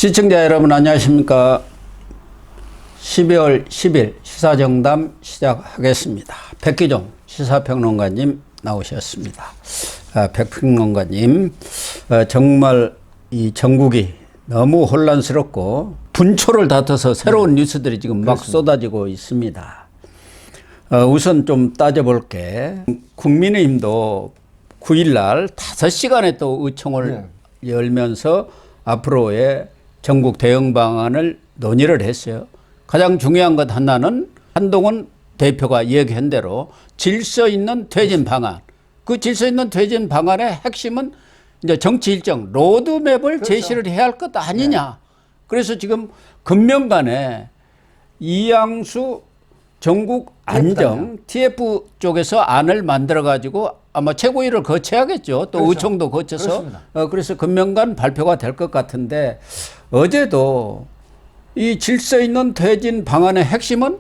시청자 여러분 안녕하십니까. 12월 10일 시사정담 시작하겠습니다. 백기종 시사평론가님 나오셨습니다. 백평론가님, 정말 이 전국이 너무 혼란스럽고 분초를 다퉈서 새로운 뉴스들이 지금 막 쏟아지고 있습니다. 우선 좀 따져볼게. 국민의힘도 9일날 5시간에 또 의총을 열면서 앞으로의 전국 대응 방안을 논의를 했어요. 가장 중요한 것 하나는 한동훈 대표가 얘기한 대로 질서 있는 퇴진 방안. 그 질서 있는 퇴진 방안의 핵심은 이제 정치 일정, 로드맵을 제시를 해야 할 것 아니냐. 그래서 지금 금년간에 이양수 전국 안정 TF 쪽에서 안을 만들어 가지고 아마 최고위를 거쳐야겠죠. 또 의총도 거쳐서. 그래서 금년간 발표가 될 것 같은데, 어제도 이 질서 있는 퇴진 방안의 핵심은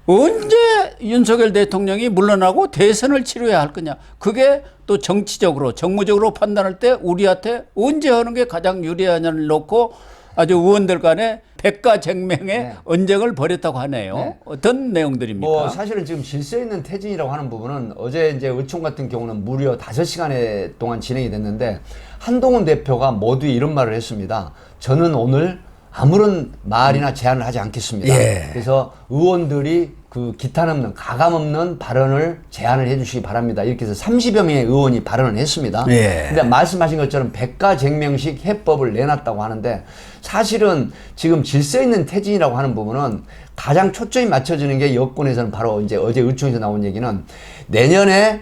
언제 윤석열 대통령이 물러나고 대선을 치러야 할 거냐. 그게 또 정치적으로 정무적으로 판단할 때 우리한테 언제 하는 게 가장 유리하냐를 놓고 아주 의원들 간에 백가쟁명의 언쟁을 벌였다고 하네요. 어떤 내용들입니까? 뭐 사실은 지금 질서 있는 퇴진이라고 하는 부분은 어제 이제 의총 같은 경우는 무려 5시간 동안 진행이 됐는데, 한동훈 대표가 모두 이런 말을 했습니다. 저는 오늘 아무런 말이나 제안을 하지 않겠습니다. 그래서 의원들이 그 기탄 없는 가감 없는 발언을 제안을 해주시기 바랍니다. 이렇게 해서 30여 명의 의원이 발언을 했습니다. 근데 말씀하신 것처럼 백가쟁명식 해법을 내놨다고 하는데, 사실은 지금 질서 있는 퇴진이라고 하는 부분은 가장 초점이 맞춰지는 게 여권에서는 바로 이제 어제 의총에서 나온 얘기는 내년에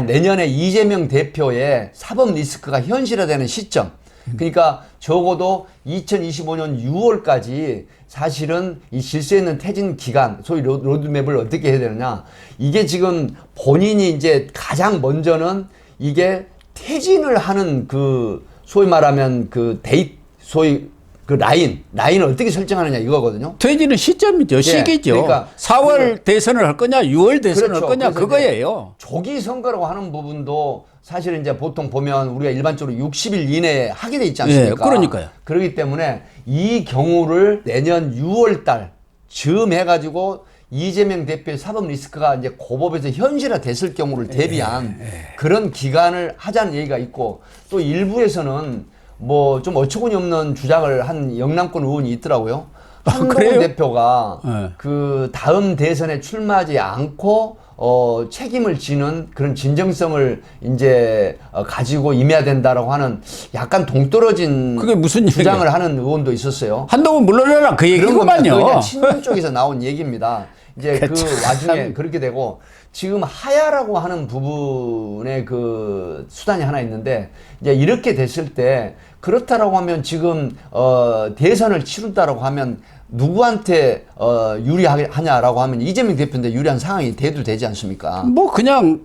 내년에 이재명 대표의 사법 리스크가 현실화되는 시점. 그러니까 적어도 2025년 6월까지 사실은 이 질서 있는 퇴진 기간, 소위 로드맵을 어떻게 해야 되느냐. 이게 지금 본인이 이제 가장 먼저는 이게 퇴진을 하는 그 소위 말하면 소위 그 라인을 어떻게 설정하느냐 이거거든요. 퇴진은 시점이죠. 시기죠. 그러니까 4월 대선을 할 거냐, 6월 대선을 할 거냐, 그거예요. 조기 선거라고 하는 부분도 사실은 이제 보통 보면 우리가 일반적으로 60일 이내에 하게 돼 있지 않습니까? 그러니까요. 그렇기 때문에 이 경우를 내년 6월 달 즈음 해가지고 이재명 대표의 사법 리스크가 이제 고법에서 현실화 됐을 경우를 대비한 그런 기간을 하자는 얘기가 있고, 또 일부에서는 뭐 좀 어처구니 없는 주장을 한 영남권 의원이 있더라고요. 한동훈 대표가 그 다음 대선에 출마하지 않고 책임을 지는 그런 진정성을 이제 가지고 임해야 된다라고 하는 약간 동떨어진 그게 무슨 주장을 얘기예요? 하는 의원도 있었어요. 한동훈 물러나라 그 얘기구만요. 그냥 친문 쪽에서 나온 얘기입니다. 이제 그 와중에 그렇게 되고, 지금 하야라고 하는 부분의 그 수단이 하나 있는데, 이제 이렇게 됐을 때 그렇다라고 하면 지금 대선을 치른다라고 하면 누구한테 유리하냐라고 하면 이재명 대표인데 유리한 상황이 돼도 되지 않습니까? 뭐 그냥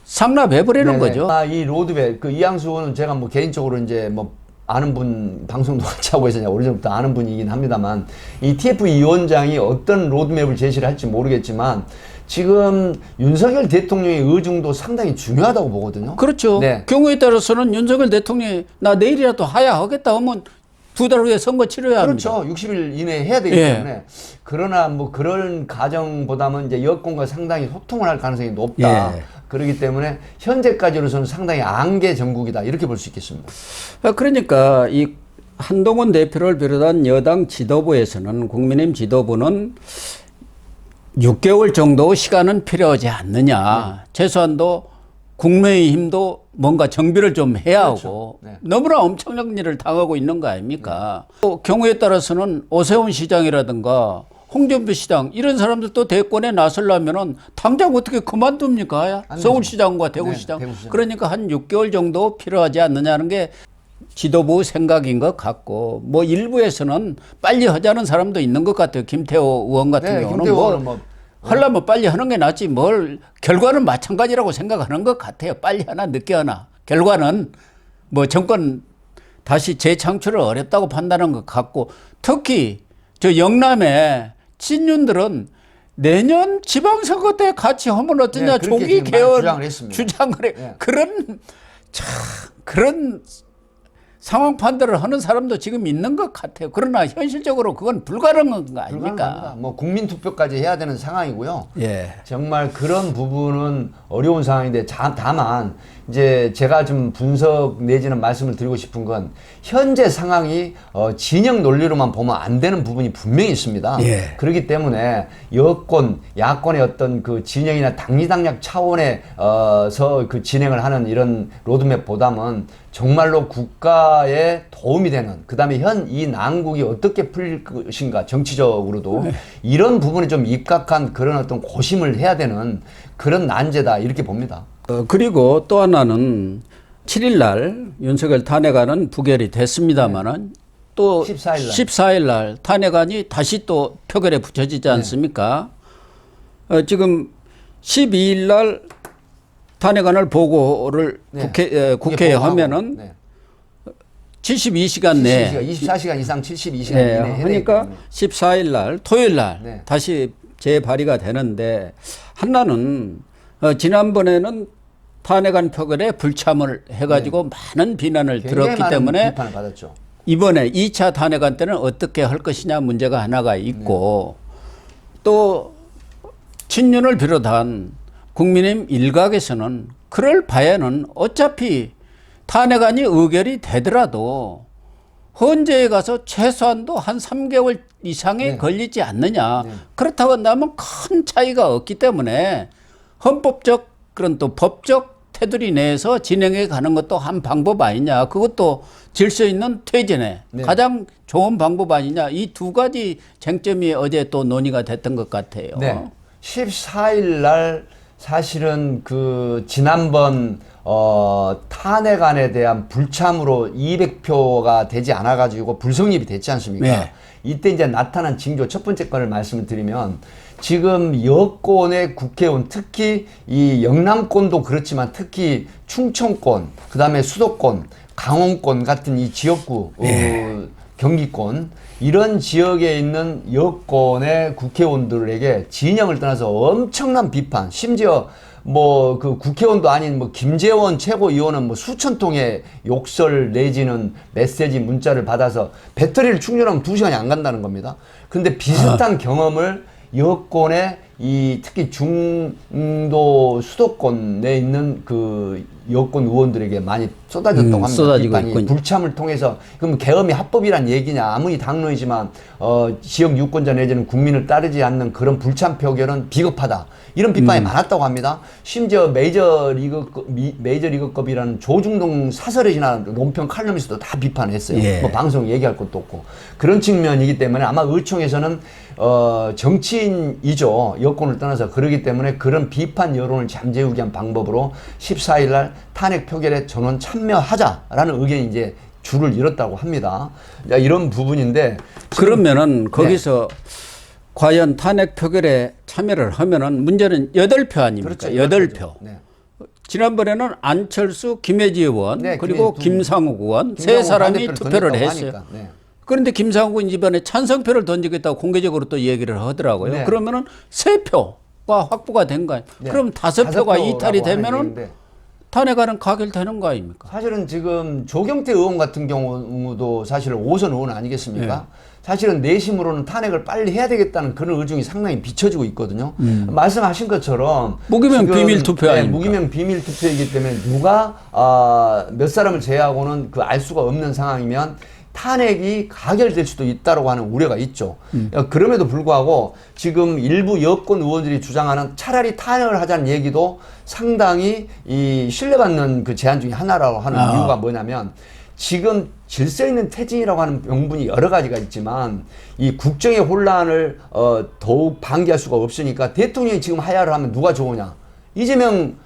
상납해버리는 거죠. 이 로드맵, 그 이양수 의원은 제가 뭐 개인적으로 이제 뭐 아는 분, 방송도 같이 하고 있으냐 오래전부터 아는 분이긴 합니다만, 이 TF 위원장이 어떤 로드맵을 제시를 할지 모르겠지만 지금 윤석열 대통령의 의중도 상당히 중요하다고 보거든요. 그렇죠. 경우에 따라서는 윤석열 대통령이 나 내일이라도 하야하겠다 하면 2달 후에 선거 치러야 합니다. 그렇죠. 60일 이내에 해야 되기 때문에. 그러나 뭐 그런 과정보다는 이제 여권과 상당히 소통을 할 가능성이 높다. 그렇기 때문에 현재까지로서는 상당히 안개 정국이다, 이렇게 볼 수 있겠습니다. 그러니까 이 한동훈 대표를 비롯한 여당 지도부에서는, 국민의힘 지도부는 6개월 정도 시간은 필요하지 않느냐. 최소한도 국민의힘도 뭔가 정비를 좀 해야 하고 너무나 엄청난 일을 당하고 있는 거 아닙니까? 또 경우에 따라서는 오세훈 시장이라든가 홍준표 시장 이런 사람들도 대권에 나서려면은 당장 어떻게 그만둡니까? 서울시장과 대구시장. 그러니까 한 6개월 정도 필요하지 않느냐는 게 지도부 생각인 것 같고, 뭐 일부에서는 빨리 하자는 사람도 있는 것 같아요. 김태호 의원 같은 경우는 하려면 빨리 하는 게 낫지 뭘, 결과는 마찬가지라고 생각하는 것 같아요. 빨리 하나 늦게 하나. 결과는 뭐 정권 다시 재창출을 어렵다고 판단한 것 같고, 특히 저 영남의 친윤들은 내년 지방선거 때 같이 하면 어떠냐. 조기 개헌 주장을 해. 그런 상황 판단을 하는 사람도 지금 있는 것 같아요. 그러나 현실적으로 그건 불가능한 거 아닙니까? 불가능합니다. 뭐 국민 투표까지 해야 되는 상황이고요. 예. 정말 그런 부분은 어려운 상황인데 다만 이제 제가 좀 분석 내지는 말씀을 드리고 싶은 건 현재 상황이 진영 논리로만 보면 안 되는 부분이 분명히 있습니다. 예. 그렇기 때문에 여권, 야권의 어떤 그 진영이나 당리당략 차원에서 그 진행을 하는 이런 로드맵보다는 정말로 국가에 도움이 되는, 그 다음에 현 이 난국이 어떻게 풀릴 것인가, 정치적으로도 이런 부분에 좀 입각한 그런 어떤 고심을 해야 되는 그런 난제다, 이렇게 봅니다. 그리고 또 하나는 7일 날 윤석열 탄핵안은 부결이 됐습니다만은 또 14일 날 탄핵안이 다시 또 표결에 붙여지지 않습니까? 지금 12일 날 탄핵안을 보고를 국회에 하면은 72시간 내에 24시간 이상 72시간 네, 이내에 하니까 14일 날 토요일 날 다시 재발의가 되는데 한나는 지난번에는 탄핵안 표결에 불참을 해가지고 많은 비난을 들었기 때문에 비판을 받았죠. 이번에 2차 탄핵안 때는 어떻게 할 것이냐 문제가 하나가 있고 또 친윤을 비롯한 국민의힘 일각에서는 그럴 바에는 어차피 탄핵안이 의결이 되더라도 헌재에 가서 최소한도 한 3개월 이상에 걸리지 않느냐. 그렇다고 한다면 큰 차이가 없기 때문에 헌법적 그런 또 법적 테두리 내에서 진행해 가는 것도 한 방법 아니냐. 그것도 질서 있는 퇴진에 가장 좋은 방법 아니냐. 이 두 가지 쟁점이 어제 또 논의가 됐던 것 같아요. 네. 14일 날 사실은 그 지난번 탄핵안에 대한 불참으로 200표가 되지 않아 가지고 불성립이 됐지 않습니까? 네. 이때 이제 나타난 징조 첫 번째 건을 말씀을 드리면 지금 여권의 국회의원, 특히 이 영남권도 그렇지만 특히 충청권, 그다음에 수도권, 강원권 같은 이 지역구 경기권 이런 지역에 있는 여권의 국회의원들에게 진영을 떠나서 엄청난 비판, 심지어 뭐 그 국회의원도 아닌 뭐 김재원 최고위원은 뭐 수천 통의 욕설 내지는 메시지 문자를 받아서 배터리를 충전하면 2시간이 안 간다는 겁니다. 근데 비슷한 경험을 여권의 이 특히 중도 수도권에 있는 그 여권 의원들에게 많이 쏟아졌다고 합니다. 비판이 불참을 통해서 그럼 계엄이 합법이란 얘기냐? 아무리 당론이지만 지역 유권자 내지는 국민을 따르지 않는 그런 불참 표결은 비겁하다. 이런 비판이 많았다고 합니다. 심지어 메이저리그급이라는 조중동 사설이나 논평 칼럼에서도 다 비판했어요. 예. 뭐 방송 얘기할 것도 없고 그런 측면이기 때문에 아마 의총에서는 정치인이죠. 여권을 떠나서 그러기 때문에 그런 비판 여론을 잠재우기 위한 방법으로 14일 날 탄핵 표결에 전원 참여하자라는 의견이 이제 줄을 잃었다고 합니다. 이런 부분인데 그러면은 거기서 과연 탄핵 표결에 참여를 하면은 문제는 8표 아닙니까? 그렇죠. 8표. 네. 지난번에는 안철수, 김혜지 의원 그리고 김상욱 의원 세 사람이 투표를 했어요. 그런데 김상욱은 이번에 찬성표를 던지겠다고 공개적으로 또 얘기를 하더라고요. 그러면은 3표가 확보가 된 거예요. 그럼 5표가 이탈이 되면은 탄핵안은 가결되는 거 아닙니까? 사실은 지금 조경태 의원 같은 경우도 사실은 5선 의원 아니겠습니까? 사실은 내심으로는 탄핵을 빨리 해야 되겠다는 그런 의중이 상당히 비춰지고 있거든요. 말씀하신 것처럼 무기명 비밀 투표 아닙니까? 무기명 비밀 투표이기 때문에 누가 몇 사람을 제외하고는 그 알 수가 없는 상황이면 탄핵이 가결될 수도 있다고 하는 우려가 있죠. 그럼에도 불구하고 지금 일부 여권 의원들이 주장하는 차라리 탄핵을 하자는 얘기도 상당히 이 신뢰받는 그 제안 중에 하나라고 하는 이유가 뭐냐면 지금 질서 있는 퇴진이라고 하는 명분이 여러 가지가 있지만 이 국정의 혼란을 더욱 방기할 수가 없으니까 대통령이 지금 하야를 하면 누가 좋으냐. 이재명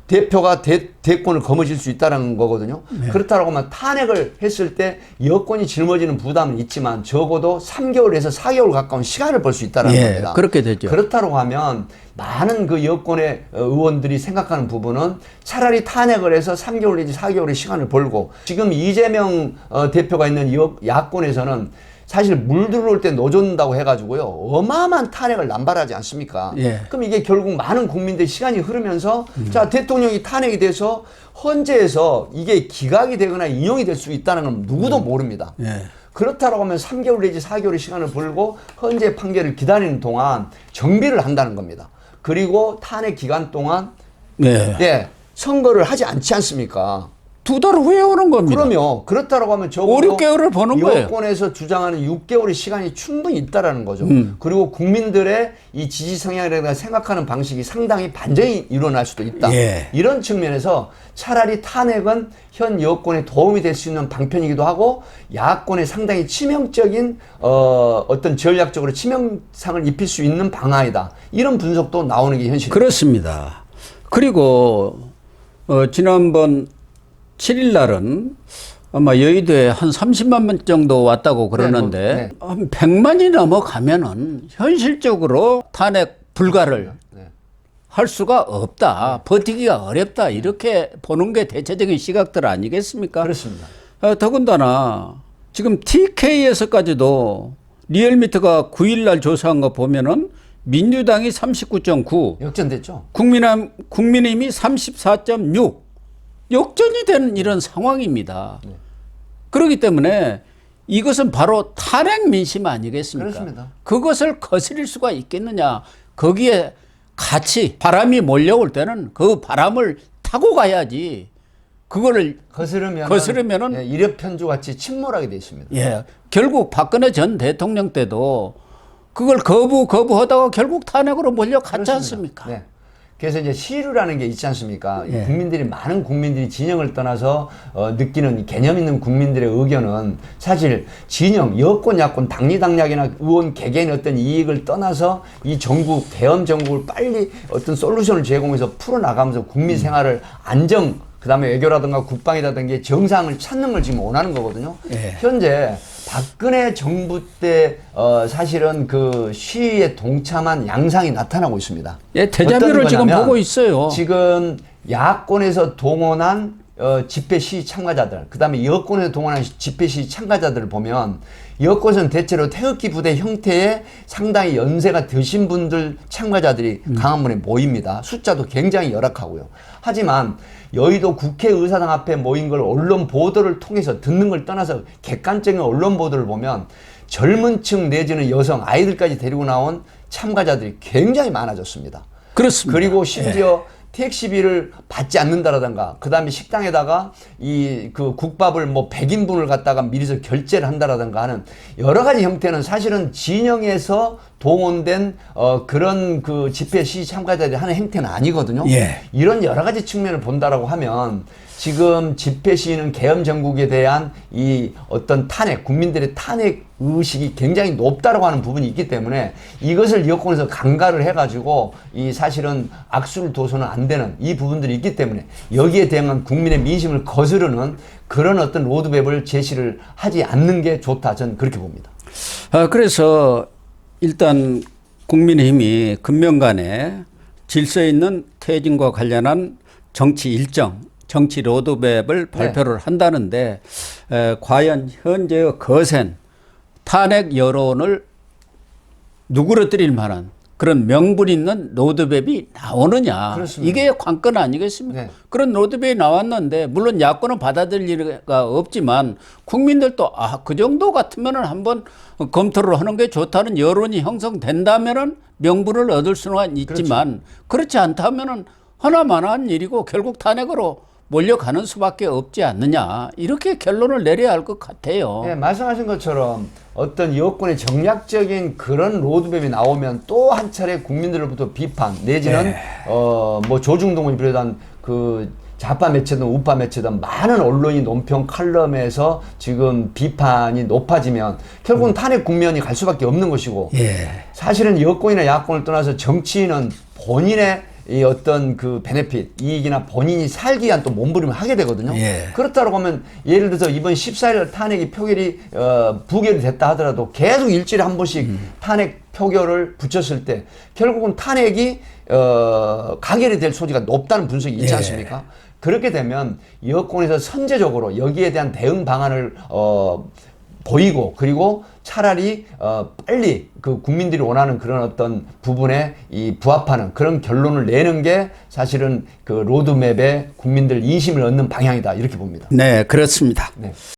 대표가 대권을 거머쥘 수 있다는 거거든요. 그렇다고 하면 탄핵을 했을 때 여권이 짊어지는 부담은 있지만 적어도 3개월에서 4개월 가까운 시간을 벌 수 있다는 겁니다. 그렇게 되죠. 그렇다고 하면 많은 그 여권의 의원들이 생각하는 부분은 차라리 탄핵을 해서 3개월 내지 4개월의 시간을 벌고 지금 이재명 대표가 있는 야권에서는 사실 물 들어올 때 넣어준다고 해가지고요 어마어마한 탄핵을 남발하지 않습니까? 예. 그럼 이게 결국 많은 국민들 시간이 흐르면서 자 대통령이 탄핵이 돼서 헌재에서 이게 기각이 되거나 인용이 될 수 있다는 건 누구도 모릅니다. 예. 그렇다고 하면 3개월 내지 4개월의 시간을 벌고 헌재 판결을 기다리는 동안 정비를 한다는 겁니다. 그리고 탄핵 기간 동안 네. 예, 선거를 하지 않지 않습니까? 2달 후에 오는 겁니다. 그럼요. 그렇다고 하면 5, 6개월을 보는 거예요. 여권에서 주장하는 6개월의 시간이 충분히 있다라는 거죠. 그리고 국민들의 이 지지 성향이라든가 생각하는 방식이 상당히 반전이 일어날 수도 있다. 예. 이런 측면에서 차라리 탄핵은 현 여권에 도움이 될 수 있는 방편이기도 하고 야권에 상당히 치명적인 어떤 전략적으로 치명상을 입힐 수 있는 방안이다. 이런 분석도 나오는 게 현실입니다. 그렇습니다. 그리고 지난번 7일 날은 아마 여의도에 한 30만 명 정도 왔다고 그러는데 네. 한 100만이 넘어가면은 현실적으로 탄핵 불가를 네. 할 수가 없다. 버티기가 어렵다. 이렇게 보는 게 대체적인 시각들 아니겠습니까? 그렇습니다. 더군다나 지금 TK에서까지도 리얼미터가 9일 날 조사한 거 보면은 민주당이 39.9, 역전됐죠. 국민의힘이 34.6 역전이 되는 이런 상황입니다. 네. 그렇기 때문에 이것은 바로 탄핵 민심 아니겠습니까? 그렇습니다. 그것을 거스릴 수가 있겠느냐. 거기에 같이 바람이 몰려올 때는 그 바람을 타고 가야지. 그거를 거스르면은 예, 이력편주 같이 침몰하게 돼 있습니다. 예, 결국 박근혜 전 대통령 때도 그걸 거부하다가 결국 탄핵으로 몰려갔지 그렇습니다. 않습니까? 네. 그래서 이제 시류라는 게 있지 않습니까? 예. 많은 국민들이 진영을 떠나서 느끼는 개념 있는 국민들의 의견은 사실 진영, 여권, 야권, 당리당략이나 의원 개개인의 어떤 이익을 떠나서 이 정국, 대엄 정국을 빨리 어떤 솔루션을 제공해서 풀어나가면서 국민 생활을 그다음에 외교라든가 국방이라든가 정상을 찾는 걸 지금 원하는 거거든요. 예. 현재 박근혜 정부 때 사실은 그 시위에 동참한 양상이 나타나고 있습니다. 예, 대자뷰를 어떤 지금 거냐면 보고 있어요. 지금 야권에서 동원한 집회 시위 참가자들, 그다음에 여권에서 동원한 집회 시위 참가자들을 보면 여권에서는 대체로 태극기 부대 형태의 상당히 연세가 드신 분들 참가자들이 강화문에 모입니다. 숫자도 굉장히 열악하고요. 하지만 여의도 국회의사당 앞에 모인 걸 언론 보도를 통해서 듣는 걸 떠나서 객관적인 언론 보도를 보면 젊은 층 내지는 여성, 아이들까지 데리고 나온 참가자들이 굉장히 많아졌습니다. 그렇습니다. 그리고 심지어 택시비를 받지 않는다라든가, 그 다음에 식당에다가 그 국밥을 뭐 100인분을 갖다가 미리서 결제를 한다라든가 하는 여러 가지 형태는 사실은 진영에서 동원된 그런 그 집회 시위 참가자들이 하는 행태는 아니거든요. 예. 이런 여러 가지 측면을 본다라고 하면 지금 집회 시위는 계엄 정국에 대한 이 어떤 탄핵, 국민들의 탄핵 의식이 굉장히 높다라고 하는 부분이 있기 때문에 이것을 여권에서 강가를 해가지고 이 사실은 악수를 둬서는 안 되는 이 부분들이 있기 때문에 여기에 대한 국민의 민심을 거스르는 그런 어떤 로드맵을 제시를 하지 않는 게 좋다. 저는 그렇게 봅니다. 그래서 일단 국민의힘이 금명간에 질서 있는 퇴진과 관련한 정치 일정, 정치 로드맵을 발표를 한다는데 과연 현재의 거센 탄핵 여론을 누그러뜨릴 만한 그런 명분 있는 로드맵이 나오느냐. 그렇습니다. 이게 관건 아니겠습니까? 네. 그런 로드맵이 나왔는데 물론 야권은 받아들일 리가 없지만 국민들도 그 정도 같으면은 한번 검토를 하는 게 좋다는 여론이 형성된다면은 명분을 얻을 수는 있지만 그렇지 않다면은 하나만한 일이고 결국 탄핵으로 몰려가는 수밖에 없지 않느냐. 이렇게 결론을 내려야 할 것 같아요. 네, 말씀하신 것처럼 어떤 여권의 정략적인 그런 로드맵이 나오면 또 한 차례 국민들로부터 비판 내지는 뭐 조중동을 비롯한 그 좌파 매체든 우파 매체든 많은 언론이 논평 칼럼에서 지금 비판이 높아지면 결국은 탄핵 국면이 갈 수밖에 없는 것이고 사실은 여권이나 야권을 떠나서 정치인은 본인의 이 어떤 그 베네핏, 이익이나 본인이 살기 위한 또 몸부림을 하게 되거든요. 그렇다고 하면 예를 들어서 이번 14일 탄핵이 표결이 부결이 됐다 하더라도 계속 일주일에 한 번씩 탄핵 표결을 붙였을 때 결국은 탄핵이 가결이 될 소지가 높다는 분석이 있지 않습니까? 그렇게 되면 여권에서 선제적으로 여기에 대한 대응 방안을 보이고 그리고 차라리 빨리 그 국민들이 원하는 그런 어떤 부분에 이 부합하는 그런 결론을 내는 게 사실은 그 로드맵에 국민들 인심을 얻는 방향이다 이렇게 봅니다. 네, 그렇습니다. 네.